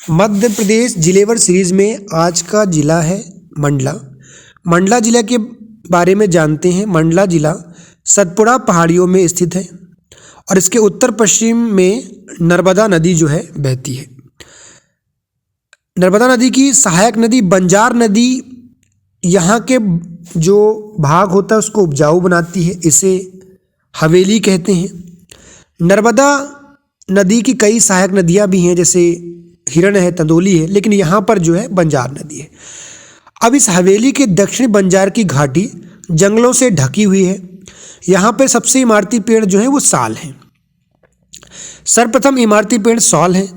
Madhya Pradesh जिलेवर series में आज का जिला है मंडला। मंडला जिला के बारे में जानते हैं। मंडला जिला सतपुड़ा पहाड़ियों में स्थित है और इसके उत्तर पश्चिम में नर्मदा नदी जो है बहती है। नर्मदा नदी की सहायक नदी बंजार नदी यहाँ के जो भाग होता है उसको उपजाऊ बनाती है, इसे हवेली कहते हैं। नर्मदा नदी की कई सहायक नदियाँ भी हैं, जैसे हिरण है, तंदोली है, लेकिन यहाँ पर जो है बंजार नदी है। अब इस हवेली के दक्षिणी बंजार की घाटी जंगलों से ढकी हुई है। यहाँ पे सबसे इमारती पेड़ जो है वो साल हैं। सर्वप्रथम इमारती पेड़ साल हैं।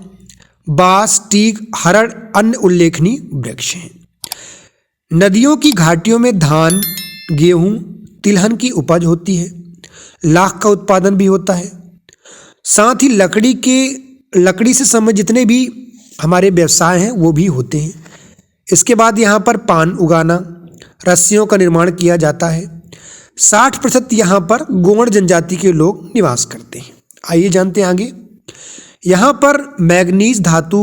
बांस, टीक, हरड़ अन्य उल्लेखनीय वृक्ष हैं। नदियों की घाटियों में धान, गेहूँ, तिलहन की उपज होती है। लाख का उत्पादन भी होता है। साथ ही लकड़ी से संबंधित जितने भी हमारे व्यवसाय हैं वो भी होते हैं। इसके बाद यहाँ पर पान उगाना, रस्सियों का निर्माण किया जाता है। 60% यहाँ पर गोंड जनजाति के लोग निवास करते हैं। आइए जानते हैं आगे। यहाँ पर मैग्नीज धातु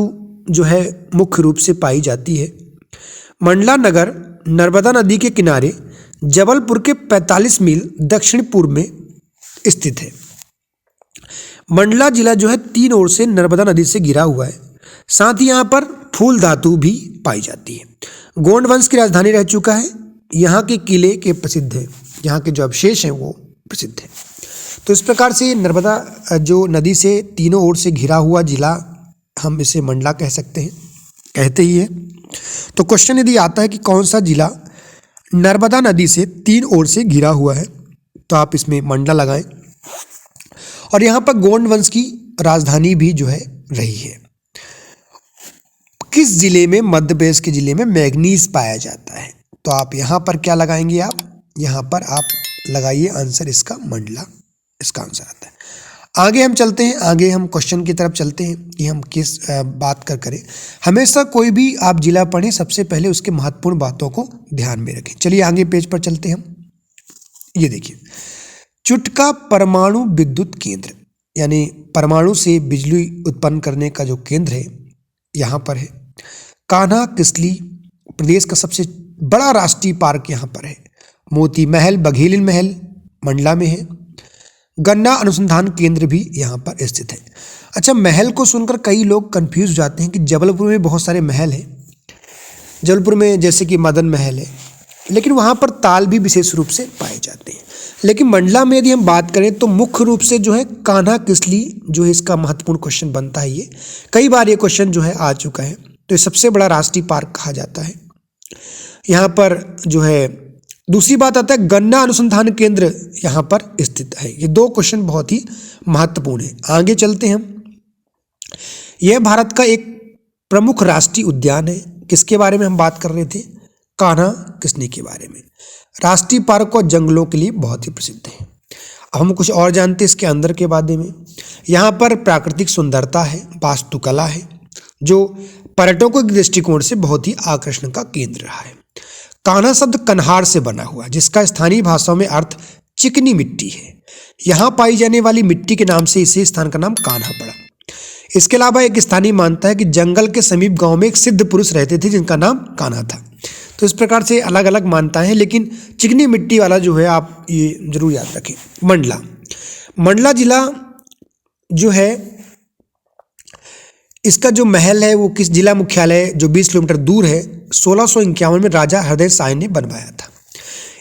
जो है मुख्य रूप से पाई जाती है। मंडला नगर नर्मदा नदी के किनारे जबलपुर के 45 मील दक्षिण पूर्व में स्थित है। मंडला जिला जो है 3 ओर से नर्मदा नदी से घिरा हुआ है। साथ ही यहाँ पर फूल धातु भी पाई जाती है। गोंड वंश की राजधानी रह चुका है। यहाँ के किले के प्रसिद्ध हैं, यहाँ के जो अवशेष हैं वो प्रसिद्ध हैं। तो इस प्रकार से नर्मदा जो नदी से तीनों ओर से घिरा हुआ जिला, हम इसे मंडला कह सकते हैं, कहते ही है। तो क्वेश्चन यदि आता है कि कौन सा जिला नर्मदा नदी से 3 ओर से घिरा हुआ है, तो आप इसमें मंडला लगाएं। और यहाँ पर गोंड वंश की राजधानी भी जो है रही है। किस जिले में, मध्य प्रदेश के जिले में मैग्नीज पाया जाता है? तो आप यहाँ पर क्या लगाएंगे? आप यहाँ पर आप लगाइए आंसर इसका मंडला, इसका आंसर आता है। आगे हम चलते हैं, आगे हम क्वेश्चन की तरफ चलते हैं कि हम किस बात करें। हमेशा कोई भी आप जिला पढ़ें, सबसे पहले उसके महत्वपूर्ण बातों को ध्यान में रखें। चलिए आगे पेज पर चलते हैं हम। ये देखिए, चुटका परमाणु विद्युत केंद्र, यानी परमाणु से बिजली उत्पन्न करने का जो केंद्र है यहाँ पर है। कान्हा किसली प्रदेश का सबसे बड़ा राष्ट्रीय पार्क यहाँ पर है। मोती महल, बघेलिन महल मंडला में है। गन्ना अनुसंधान केंद्र भी यहाँ पर स्थित है। अच्छा, महल को सुनकर कई लोग कंफ्यूज हो जाते हैं कि जबलपुर में बहुत सारे महल हैं। जबलपुर में जैसे कि मदन महल है, लेकिन वहाँ पर ताल भी विशेष रूप से पाए जाते हैं। लेकिन मंडला में यदि हम बात करें तो मुख्य रूप से जो है कान्हा किसली जो है इसका महत्वपूर्ण क्वेश्चन बनता है। ये कई बार ये क्वेश्चन जो है आ चुका है। तो ये सबसे बड़ा राष्ट्रीय पार्क कहा जाता है। यहाँ पर जो है दूसरी बात आता है गन्ना अनुसंधान केंद्र यहाँ पर स्थित है। ये 2 क्वेश्चन बहुत ही महत्वपूर्ण है। आगे चलते हैं हम। यह भारत का एक प्रमुख राष्ट्रीय उद्यान है। किसके बारे में हम बात कर रहे थे? कान्हा किसली के बारे में। राष्ट्रीय पार्क और जंगलों के लिए बहुत ही प्रसिद्ध है। अब हम कुछ और जानते हैं इसके अंदर के बारे में। यहाँ पर प्राकृतिक सुंदरता है, वास्तुकला है, जो पर्यटकों के दृष्टिकोण से बहुत ही आकर्षण का केंद्र रहा है। कान्हा शब्द कन्हार से बना हुआ, जिसका स्थानीय भाषाओं में अर्थ चिकनी मिट्टी है। यहाँ पाई जाने वाली मिट्टी के नाम से इसे स्थान का नाम कान्हा पड़ा। इसके अलावा एक स्थानीय मानता है कि जंगल के समीप गांव में एक सिद्ध पुरुष रहते थे जिनका नाम कान्हा था। तो इस प्रकार से अलग अलग मान्यताएं हैं, लेकिन चिकनी मिट्टी वाला जो है आप ये जरूर याद रखें। मंडला जिला जो है इसका जो महल है वो किस जिला मुख्यालय जो 20 किलोमीटर दूर है 1651 में राजा हृदय साय ने बनवाया था।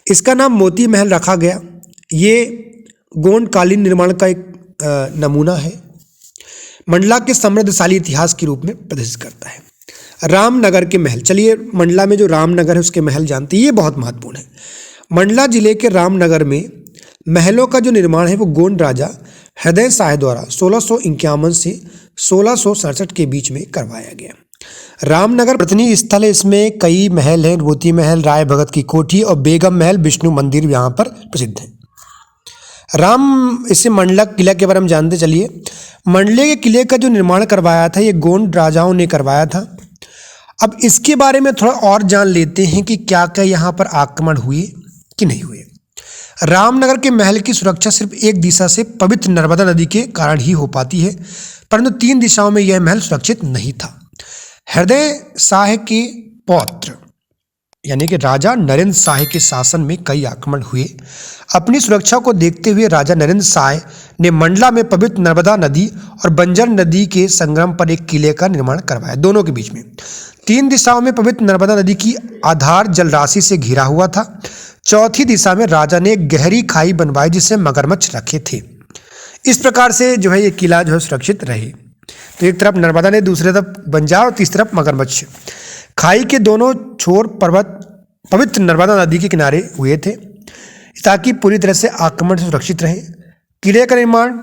इसका नाम मोती महल रखा गया। ये गोंड कालीन निर्माण का एक नमूना है। मंडला के समृद्धशाली इतिहास के रूप में प्रदर्शित करता है। रामनगर के महल, चलिए मंडला में जो रामनगर है उसके महल जानते हैं, ये बहुत महत्वपूर्ण है। मंडला जिले के रामनगर में महलों का जो निर्माण है वो गोंड राजा हृदय साय द्वारा 1651 से 1667 के बीच में करवाया गया। रामनगर प्रतनी स्थल है। इसमें कई महल हैं। मोती महल, राय भगत की कोठी और बेगम महल, विष्णु मंदिर यहाँ पर प्रसिद्ध है। इसे मंडला किला के बारे में जानते चलिए। मंडले के किले का जो निर्माण करवाया था ये गोंड राजाओं ने करवाया था। अब इसके बारे में थोड़ा और जान लेते हैं कि क्या क्या यहाँ पर आक्रमण हुए कि नहीं हुए। रामनगर के महल की सुरक्षा सिर्फ एक दिशा से पवित्र नर्मदा नदी के कारण ही हो पाती है, परंतु 3 दिशाओं में यह महल सुरक्षित नहीं था। हृदय शाह के पौत्र यानी कि राजा नरेंद्र शाह के शासन में कई आक्रमण हुए। अपनी सुरक्षा को देखते हुए राजा नरेंद्र शाह ने मंडला में पवित्र नर्मदा नदी और बंजर नदी के संगम पर एक किले का निर्माण करवाया। दोनों के बीच में 3 दिशाओं में पवित्र नर्मदा नदी की आधार जलराशि से घिरा हुआ था। चौथी दिशा में राजा ने एक गहरी खाई बनवाई जिससे मगरमच्छ रखे थे। इस प्रकार से जो है ये किला जो है सुरक्षित रहे। तो एक तरफ नर्मदा नदी, दूसरी तरफ बंजार और तीसरी तरफ मगरमच्छ। खाई के दोनों छोर पर्वत पवित्र नर्मदा नदी के किनारे हुए थे ताकि पूरी तरह से आक्रमण से सुरक्षित रहे। किले का निर्माण,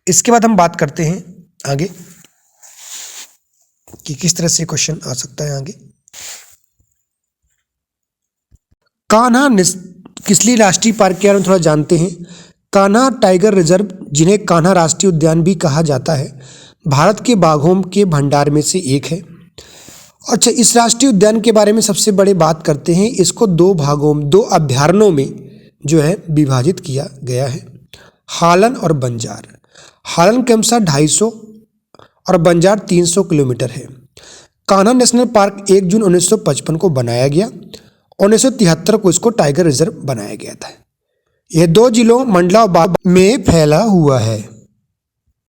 इसके बाद हम बात करते हैं आगे कि किस तरह से क्वेश्चन आ सकता है आगे। कान्हा किसली राष्ट्रीय पार्क के बारे में थोड़ा जानते हैं। कान्हा टाइगर रिजर्व, जिन्हें कान्हा राष्ट्रीय उद्यान भी कहा जाता है, भारत के बाघों के भंडार में से एक है। अच्छा, इस राष्ट्रीय उद्यान के बारे में सबसे बड़ी बात करते हैं। इसको 2 अभयारण्यों में जो है विभाजित किया गया है, हालन और बंजार। हालन के अनुसार 250 और बंजार 300 किलोमीटर है। कान्हा नेशनल पार्क 1 जून 1955 को बनाया गया। 1973 को इसको टाइगर रिजर्व बनाया गया था। यह 2 जिलों मंडला और बाग में फैला हुआ है।